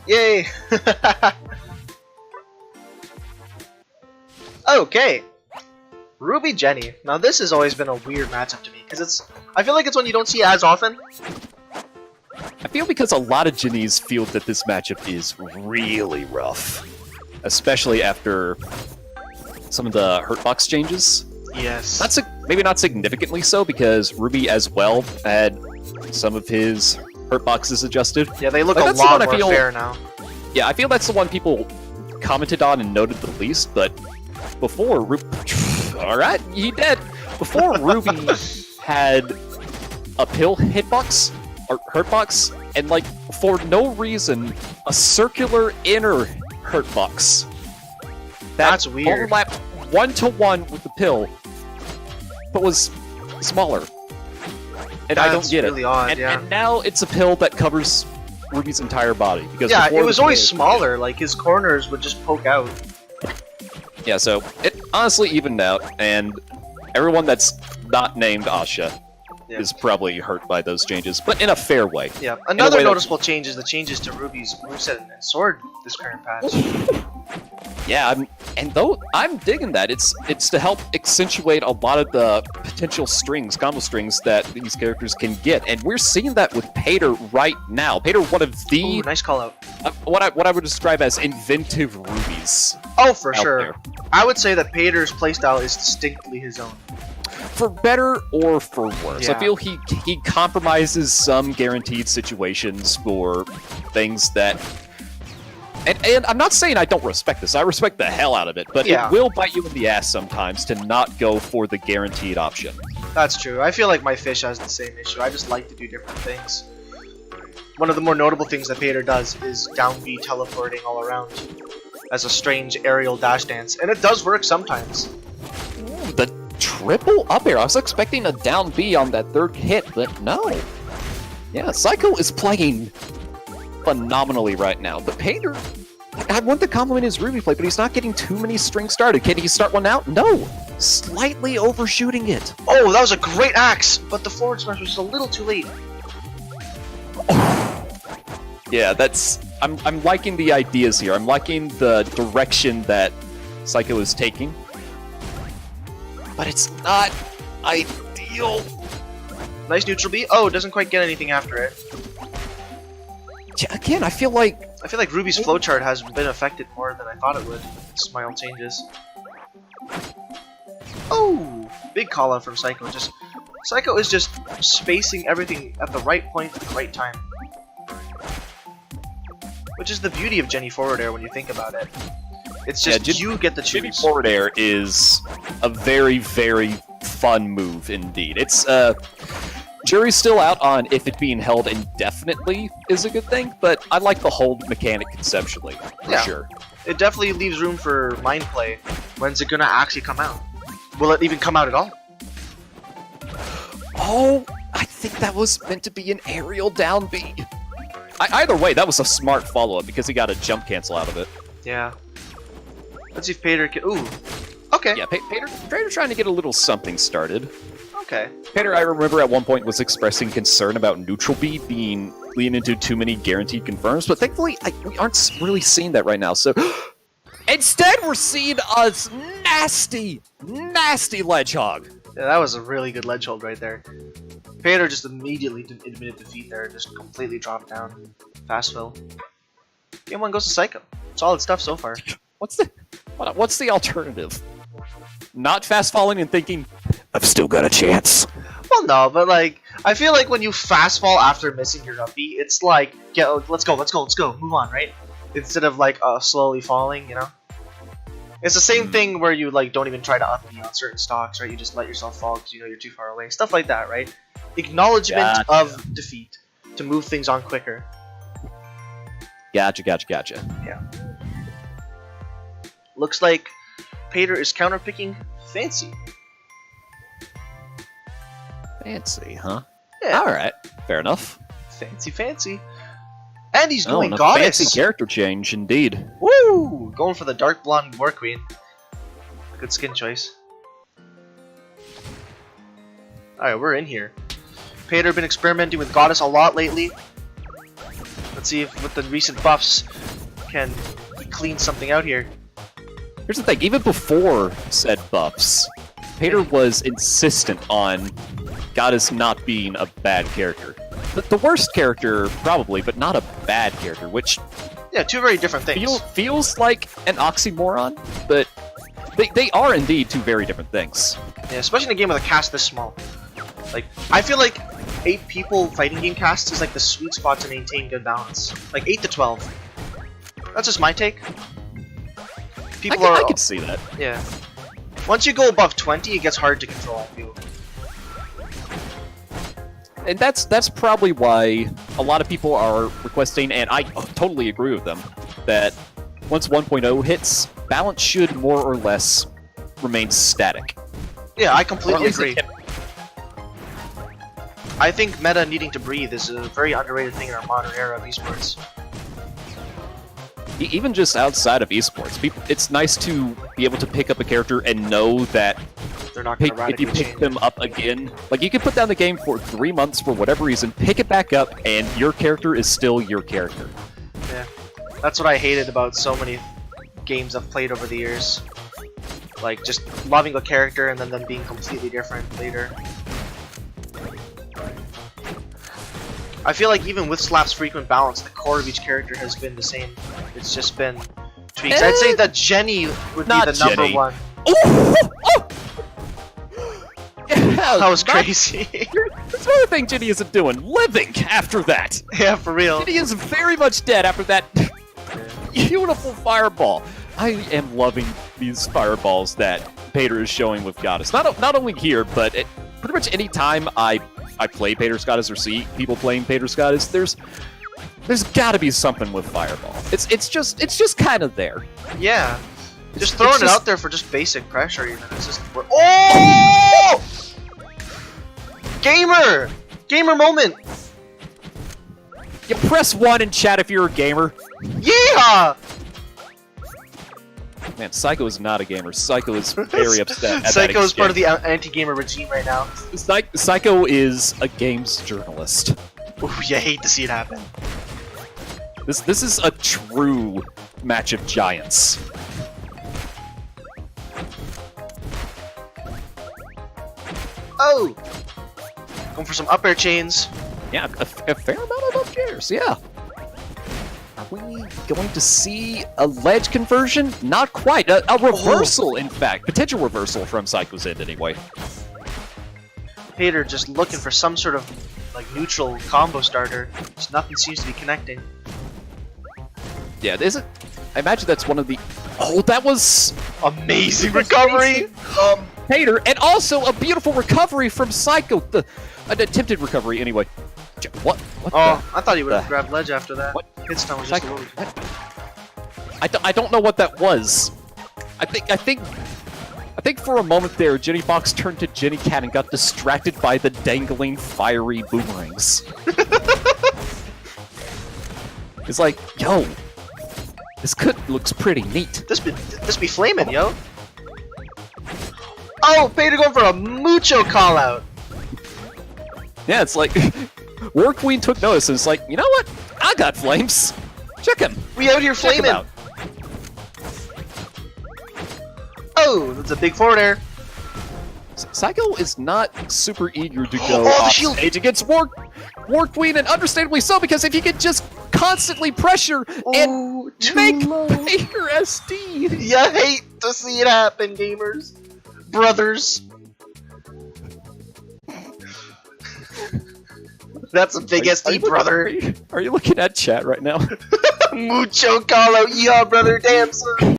Yay! Okay. Ruby Jenny. Now this has always been a weird matchup to me because I feel like it's one you don't see as often. I feel because a lot of Jennies feel that this matchup is really rough, especially after some of the hurtbox changes. Yes. Maybe not significantly so, because Ruby as well had some of his hurtboxes adjusted. Yeah, they look like, a lot more fair now. Yeah, I feel that's the one people commented on and noted the least, but before alright, he did. Before Ruby had a pill hitbox, or hurtbox, and like, for no reason, a circular inner hurtbox. That's weird. Overlapped 1-to-1 with the pill, but was smaller. And I don't get really it. Odd, and, yeah. and now it's a pill that covers Ruby's entire body. Because yeah, before it was always smaller. Like his corners would just poke out. Yeah, so it honestly evened out, and everyone that's not named Asha is probably hurt by those changes, but in a fair way. Yeah, another noticeable change is the changes to Ruby's moveset and sword this current patch. Yeah, I'm digging that. It's to help accentuate a lot of the potential combo strings that these characters can get, and we're seeing that with Pater right now. Pater, one of the Ooh, nice call out. what I would describe as inventive Rubies. Oh, for sure. There. I would say that Pater's playstyle is distinctly his own. For better or for worse. Yeah. I feel he compromises some guaranteed situations for things that... And I'm not saying I don't respect this. I respect the hell out of it, but it will bite you in the ass sometimes to not go for the guaranteed option. That's true. I feel like my fish has the same issue. I just like to do different things. One of the more notable things that Pater does is down B teleporting all around as a strange aerial dash dance, and it does work sometimes. Ooh, the triple up air. I was expecting a down B on that third hit, but no. Yeah, Psycho is playing phenomenally right now. But Pater, I want to compliment his Ruby play, but he's not getting too many strings started. Can he start one out? No. Slightly overshooting it. Oh, that was a great axe, but the forward smash was just a little too late. Yeah, I'm liking the ideas here. I'm liking the direction that Psycho is taking. But it's not ideal. Nice neutral B. Oh, it doesn't quite get anything after it. Yeah, again, I feel like Ruby's flowchart has been affected more than I thought it would. Smile changes. Oh, big call out from Psycho. Psycho is just spacing everything at the right point at the right time. Which is the beauty of Jenny forward air when you think about it. It's just you get the choose. Jenny forward air is a very, very fun move indeed. It's jury's still out on if it being held indefinitely is a good thing, but I like the hold mechanic conceptually, for sure. It definitely leaves room for mind play. When's it gonna actually come out? Will it even come out at all? Oh, I think that was meant to be an aerial down B. Either way, that was a smart follow-up because he got a jump cancel out of it. Yeah. Let's see if Pater can... Ooh. Okay. Yeah, Pater trying to get a little something started. Okay. Pater, I remember at one point was expressing concern about neutral B being leaning into too many guaranteed confirms, but thankfully we aren't really seeing that right now. So instead, we're seeing a nasty, nasty ledge hog. Yeah, that was a really good ledge hold right there. Pater just immediately admitted defeat there, just completely dropped down. Fast fill. Game 1 goes to Psycho. Solid stuff so far. What's the alternative? Not fast falling and thinking, I've still got a chance. Well, no, but like, I feel like when you fast fall after missing your up B, it's like, let's go, move on, right? Instead of like slowly falling, you know? It's the same thing where you like don't even try to up B on certain stocks, right? You just let yourself fall because you know you're too far away. Stuff like that, right? Acknowledgement of defeat to move things on quicker. Gotcha. Yeah. Looks like Pater is counterpicking Fancy. Fancy, huh? Yeah. Alright, fair enough. Fancy. And he's doing a Goddess. Fancy character change, indeed. Woo! Going for the dark blonde War Queen. Good skin choice. Alright, we're in here. Pater been experimenting with Goddess a lot lately. Let's see if with the recent buffs can clean something out here. Here's the thing, even before said buffs, Pater was insistent on Goddess not being a bad character. The worst character, probably, but not a bad character, which... Yeah, two very different things. Feels like an oxymoron, but they are indeed two very different things. Yeah, especially in a game with a cast this small. Like, I feel like 8 people fighting game cast is like the sweet spot to maintain good balance. Like 8 to 12. That's just my take. I can see that. Yeah. Once you go above 20, it gets hard to control, I feel. And that's probably why a lot of people are requesting, and I totally agree with them, that once 1.0 hits, balance should more or less remain static. Yeah, I completely agree. I think meta needing to breathe is a very underrated thing in our modern era of esports. Even just outside of esports, it's nice to be able to pick up a character and know that they're not going to radically if you pick them up again, like you can put down the game for 3 months for whatever reason, pick it back up, and your character is still your character. Yeah, that's what I hated about so many games I've played over the years. Like, just loving a character and then them being completely different later. I feel like even with Slap's frequent balance, the core of each character has been the same. It's just been tweaks. I'd say that Jenny would be the number one. Oh! Yeah, that was crazy. There's another thing Jenny isn't doing. Living after that. Yeah, for real. Jenny is very much dead after that beautiful fireball. I am loving these fireballs that Pater is showing with Goddess. Not only here, but pretty much any time I play Pater's Goddess or see people playing Pater's Goddess, there's gotta be something with fireball. It's just kind of there. Yeah. Just throwing it out there for just basic pressure even. It's just oh! Gamer moment! You press 1 in chat if you're a gamer. Yeah! Man, Psycho is not a gamer. Psycho is very upset at Psycho is part of the the anti-gamer regime right now. Psycho is a games journalist. Ooh, you hate to see it happen. This is a true match of giants. Oh! Going for some up air chains. Yeah, a fair amount of up airs, yeah. Are we going to see a ledge conversion? Not quite. A reversal, in fact. Potential reversal from Psycho's end, anyway. Pater just looking for some sort of like neutral combo starter. Just nothing seems to be connecting. Yeah, is it? I imagine that's one of the... Oh, that was... Amazing recovery! Pater, and also a beautiful recovery from Psycho. An attempted recovery, anyway. What? Oh, I thought he would have grabbed ledge after that. What? Hit stun was just a little... I don't know what that was. I think for a moment there, Jenny Fox turned to Jenny Cat and got distracted by the dangling fiery boomerangs. It's like, yo, this looks pretty neat. This be flaming, yo. Oh, Pater going for a mucho call out. Yeah, it's like War Queen took notice and it's like, you know what? I got flames. Check him. We out here flaming. Out. Oh, that's a big forward air. Psycho is not super eager to go off stage against War Queen, and understandably so, because if he could just constantly pressure and make Pater SD. You hate to see it happen, gamers. Brothers. That's a big SD, brother. Are you looking at chat right now? Mucho call out, yeah, brother, damn son.